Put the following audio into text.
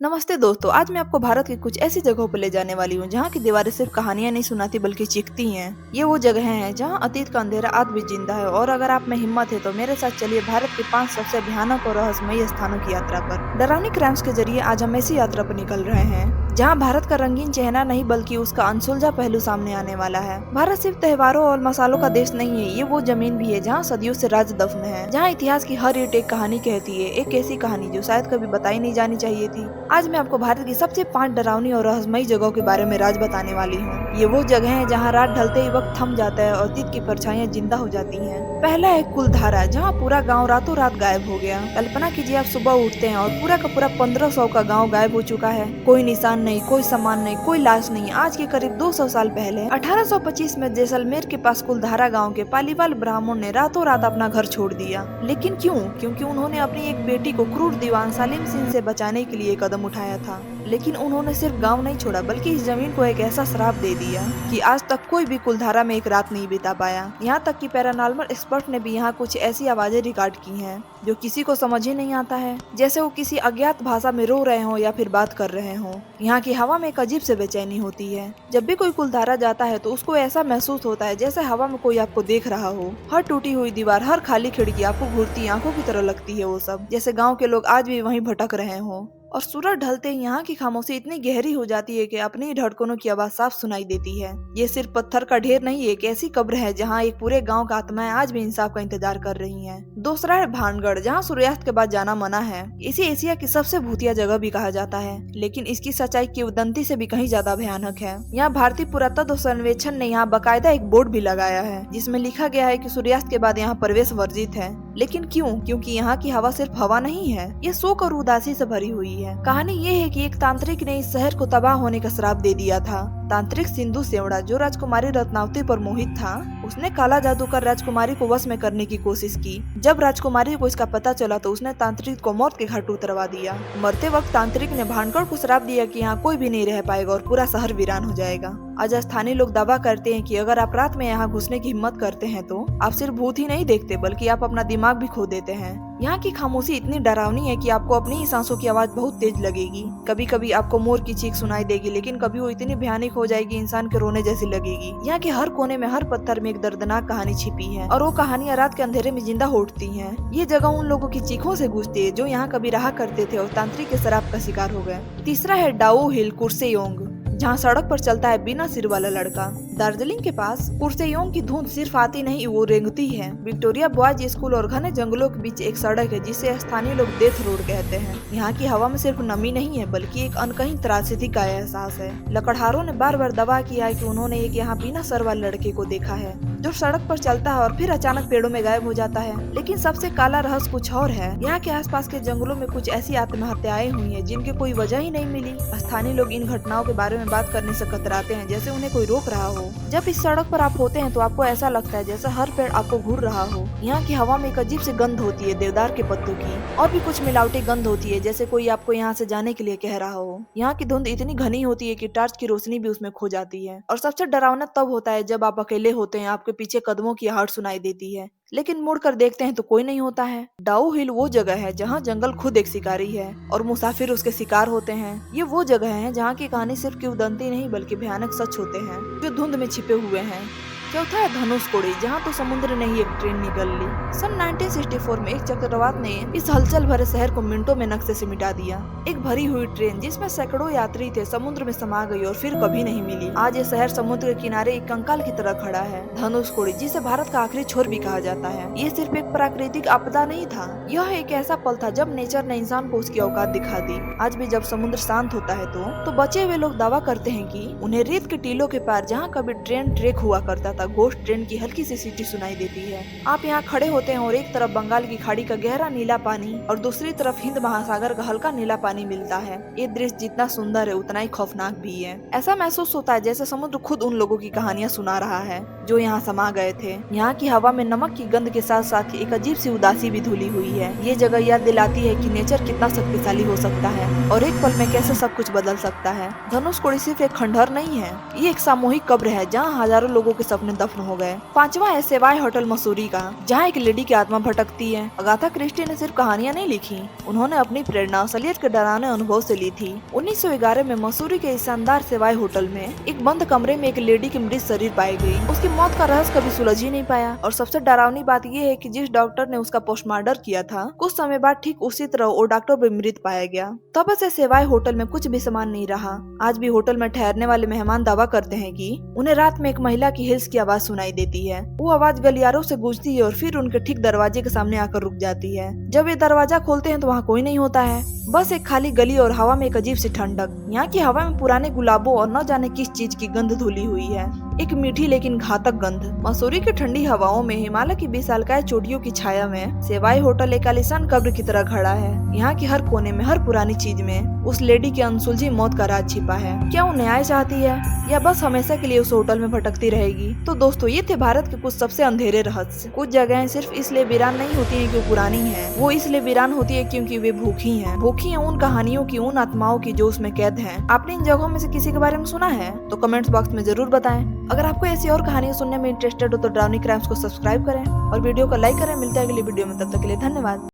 नमस्ते दोस्तों, आज मैं आपको भारत की कुछ ऐसी जगहों पर ले जाने वाली हूँ जहाँ की दीवारें सिर्फ कहानियां नहीं सुनाती बल्कि चीखती हैं। ये वो जगह हैं जहाँ अतीत का अंधेरा आज भी जिंदा है और अगर आप में हिम्मत है तो मेरे साथ चलिए भारत के 5 सबसे भयानक और रहस्यमयी स्थानों की यात्रा पर। डरावनी क्राइम्स के जरिए आज हम ऐसी यात्रा पर निकल रहे हैं जहाँ भारत का रंगीन चेहरा नहीं बल्कि उसका अनसुलझा पहलू सामने आने वाला है। भारत सिर्फ त्योहारों और मसालों का देश नहीं है, ये वो जमीन भी है जहाँ सदियों से राज दफन है, जहाँ इतिहास की हर ईंट एक कहानी कहती है, एक ऐसी कहानी जो शायद कभी बताई नहीं जानी चाहिए थी। आज मैं आपको भारत की सबसे 5 डरावनी और रहस्यमयी जगहों के बारे में राज बताने वाली हूँ। ये वो जगह है जहाँ रात ढलते ही वक्त थम जाता है और अतीत की परछाइयाँ जिंदा हो जाती हैं। पहला है कुलधारा, जहाँ पूरा गांव रातों रात गायब हो गया। कल्पना कीजिए आप सुबह उठते हैं और पूरा का पूरा 1500 का गांव गायब हो चुका है। कोई निशान नहीं, कोई सामान नहीं, कोई लाश नहीं। आज के करीब 200 साल पहले 1825 में जैसलमेर के पास कुलधारा गांव के पालीवाल ब्राह्मण ने रातों रात अपना घर छोड़ दिया। लेकिन क्यों? क्योंकि उन्होंने अपनी एक बेटी को क्रूर दीवान सालिम सिंह से बचाने के लिए कदम उठाया था। लेकिन उन्होंने सिर्फ गांव नहीं छोड़ा बल्कि इस जमीन को एक ऐसा श्राप दे दिया कि आज तक कोई भी कुलधारा में एक रात नहीं बिता पाया। यहाँ तक कि पैरानॉर्मल एक्सपर्ट ने भी यहाँ कुछ ऐसी आवाजें रिकॉर्ड की हैं जो किसी को समझ ही नहीं आता है, जैसे वो किसी अज्ञात भाषा में रो रहे हों या फिर बात कर रहे हों। यहाँ की हवा में एक अजीब से बेचैनी होती है। जब भी कोई कुलधारा जाता है तो उसको ऐसा महसूस होता है जैसे हवा में कोई आपको देख रहा हो। हर टूटी हुई दीवार, हर खाली खिड़की आपको घूरती आंखों की तरह लगती है। वो सब जैसे गाँव के लोग आज भी वहीं भटक रहे हों। और सूरज ढलते ही यहाँ की खामोशी इतनी गहरी हो जाती है कि अपनी ही धड़कनों की आवाज साफ सुनाई देती है। ये सिर्फ पत्थर का ढेर नहीं, एक ऐसी कब्र है जहाँ एक पूरे गांव का आत्माएं आज भी इंसाफ का इंतजार कर रही हैं। दूसरा है भानगढ़, जहाँ सूर्यास्त के बाद जाना मना है। इसे एशिया की सबसे भूतिया जगह भी कहा जाता है, लेकिन इसकी सच्चाई किंवदंती से भी कहीं ज्यादा भयानक है। यहाँ भारतीय पुरातत्व सर्वेक्षण ने यहाँ बाकायदा एक बोर्ड भी लगाया है जिसमें लिखा गया है कि सूर्यास्त के बाद यहाँ प्रवेश वर्जित है। लेकिन क्यों? क्योंकि यहाँ की हवा सिर्फ हवा नहीं है, ये शोक और उदासी से भरी हुई है। कहानी ये है कि एक तांत्रिक ने इस शहर को तबाह होने का श्राप दे दिया था। तांत्रिक सिंधु सेवड़ा, जो राजकुमारी रत्नावती पर मोहित था, उसने काला जादू कर राजकुमारी को वश में करने की कोशिश की। जब राजकुमारी को इसका पता चला तो उसने तांत्रिक को मौत के घाट उतरवा दिया। मरते वक्त तांत्रिक ने भानगढ़ को श्राप दिया कि यहाँ कोई भी नहीं रह पाएगा और पूरा शहर वीरान हो जाएगा। आज स्थानीय लोग दावा करते हैं कि अगर आप रात में यहाँ घुसने की हिम्मत करते हैं तो आप सिर्फ भूत ही नहीं देखते बल्कि आप अपना दिमाग भी खो देते हैं। यहाँ की खामोशी इतनी डरावनी है कि आपको अपनी ही सांसों की आवाज बहुत तेज लगेगी। कभी कभी आपको मोर की चीख सुनाई देगी, लेकिन कभी वो इतनी भयानक हो जाएगी इंसान के रोने जैसी लगेगी। यहाँ के हर कोने में, हर पत्थर में एक दर्दनाक कहानी छिपी है और वो कहानियां रात के अंधेरे में जिंदा हो उठती हैं। ये जगह उन लोगों की चीखों से गूंजती है जो यहाँ कभी रहा करते थे और तांत्रिक के शराब का शिकार हो गए। तीसरा है डाओ हिल कुर्सेयोंग, जहाँ सड़क पर चलता है बिना सिर वाला लड़का। दार्जिलिंग के पास कुर्सेयोंग की धुंध सिर्फ आती नहीं, वो रेंगती है। विक्टोरिया बॉयज स्कूल और घने जंगलों के बीच एक सड़क है जिसे स्थानीय लोग डेथ रोड कहते हैं। यहाँ की हवा में सिर्फ नमी नहीं है बल्कि एक अनकही त्रासदी का एहसास है। लकड़हारों ने बार बार दावा किया है कि उन्होंने एक यहाँ बिना सर वाले लड़के को देखा है जो सड़क पर चलता है और फिर अचानक पेड़ों में गायब हो जाता है। लेकिन सबसे काला रहस्य कुछ और है। यहाँ के आसपास के जंगलों में कुछ ऐसी आत्महत्याएं हुई हैं जिनके कोई वजह ही नहीं मिली। स्थानीय लोग इन घटनाओं के बारे में बात करने से कतराते हैं, जैसे उन्हें कोई रोक रहा हो। जब इस सड़क पर आप होते हैं तो आपको ऐसा लगता है जैसे हर पेड़ आपको घूर रहा हो। यहाँ की हवा में एक अजीब सी गंध होती है, देवदार के पत्तों की, और भी कुछ मिलावटी गंध होती है जैसे कोई आपको यहाँ से जाने के लिए कह रहा हो। यहाँ की धुंध इतनी घनी होती है कि टॉर्च की रोशनी भी उसमें खो जाती है। और सबसे डरावना तब होता है जब आप अकेले होते हैं, आपके पीछे कदमों की आहट सुनाई देती है, लेकिन मुड़कर देखते हैं तो कोई नहीं होता है। डाउ हिल वो जगह है जहाँ जंगल खुद एक शिकारी है और मुसाफिर उसके शिकार होते हैं। ये वो जगह है जहाँ की कहानी सिर्फ किंवदंती नहीं बल्कि भयानक सच होते हैं जो धुंध में छिपे हुए हैं। चौथा है धनुषकोडी, जहाँ तो समुद्र ने ही एक ट्रेन निकल ली। सन 1964 में एक चक्रवात ने इस हलचल भरे शहर को मिनटों में नक्शे से मिटा दिया। एक भरी हुई ट्रेन जिसमें सैकड़ों यात्री थे समुद्र में समा गई और फिर कभी नहीं मिली। आज ये शहर समुद्र के किनारे एक कंकाल की तरह खड़ा है। धनुषकोडी, जिसे भारत का आखिरी छोर भी कहा जाता है, ये सिर्फ एक प्राकृतिक आपदा नहीं था, यह एक ऐसा पल था जब नेचर ने इंसान को उसकी औकात दिखा दी। आज भी जब समुद्र शांत होता है तो बचे हुए लोग दावा करते हैं कि उन्हें रेत के टीलों के पार, जहाँ कभी ट्रेन ट्रैक हुआ करता था, घोस्ट ट्रेन की हल्की सी सीटी सुनाई देती है। आप यहाँ खड़े होते हैं और एक तरफ बंगाल की खाड़ी का गहरा नीला पानी और दूसरी तरफ हिंद महासागर का हल्का नीला पानी मिलता है। ये दृश्य जितना सुंदर है उतना ही खौफनाक भी है। ऐसा महसूस होता है जैसे समुद्र खुद उन लोगों की कहानियां सुना रहा है जो यहाँ समा गए थे। यहाँ की हवा में नमक की गंध के साथ साथ एक अजीब सी उदासी भी धुली हुई है। ये जगह याद दिलाती है कि नेचर कितना शक्तिशाली हो सकता है और एक पल में कैसे सब कुछ बदल सकता है। धनुषकोडी सिर्फ एक खंडहर नहीं है, ये एक सामूहिक कब्र है जहाँ हजारों लोगों के सपने सामने दफन हो गए। 5वां है सेवाय होटल मसूरी का, जहाँ एक लेडी की आत्मा भटकती है। अगाथा क्रिस्टी ने सिर्फ कहानियां नहीं लिखी, उन्होंने अपनी प्रेरणा असलियत के डरावने अनुभव से ली थी। 1911 में मसूरी के इस शानदार सेवाय होटल में एक बंद कमरे में एक लेडी की मृत शरीर पाई गई। उसकी मौत का रहस्य कभी सुलझ ही नहीं पाया और सबसे डरावनी बात यह है कि जिस डॉक्टर ने उसका पोस्टमार्टम किया था, कुछ समय बाद ठीक उसी तरह वो डॉक्टर भी मृत पाया गया। तब से सेवाय होटल में कुछ भी सामान नहीं रहा। आज भी होटल में ठहरने वाले मेहमान दावा करते हैं कि उन्हें रात में एक महिला की हिल्स की आवाज सुनाई देती है। वो आवाज गलियारों से गूंजती है और फिर उनके ठीक दरवाजे के सामने आकर रुक जाती है। जब ये दरवाजा खोलते हैं तो वहाँ कोई नहीं होता है, बस एक खाली गली और हवा में एक अजीब सी ठंडक। यहाँ की हवा में पुराने गुलाबों और न जाने किस चीज की गंध धुली हुई है, एक मीठी लेकिन घातक गंध। मसूरी की ठंडी हवाओं में हिमालय की विशालकाय चोटियों की छाया में सेवाई होटल एक आलीशान कब्र की तरह खड़ा है। यहाँ की हर कोने में, हर पुरानी चीज में उस लेडी की अनसुलझी मौत का राज छिपा है। क्या वो न्याय चाहती है या बस हमेशा के लिए उस होटल में भटकती रहेगी? तो दोस्तों, ये थे भारत के कुछ सबसे अंधेरे रहस्य। कुछ जगहें सिर्फ इसलिए वीरान नहीं होती हैं क्योंकि पुरानी हैं, वो इसलिए वीरान होती है क्योंकि वे भूखी हैं। भूखी हैं उन कहानियों की, उन आत्माओं की जो उसमें कैद हैं। आपने इन जगहों में से किसी के बारे में सुना है? तो कमेंट्स बॉक्स में जरूर बताएं। अगर आपको ऐसी और कहानियां सुनने में इंटरेस्टेड हो तो ड्राउनी क्राइम्स को सब्सक्राइब करें और वीडियो को लाइक करें। मिलते हैं अगली वीडियो में, तब तक के लिए धन्यवाद।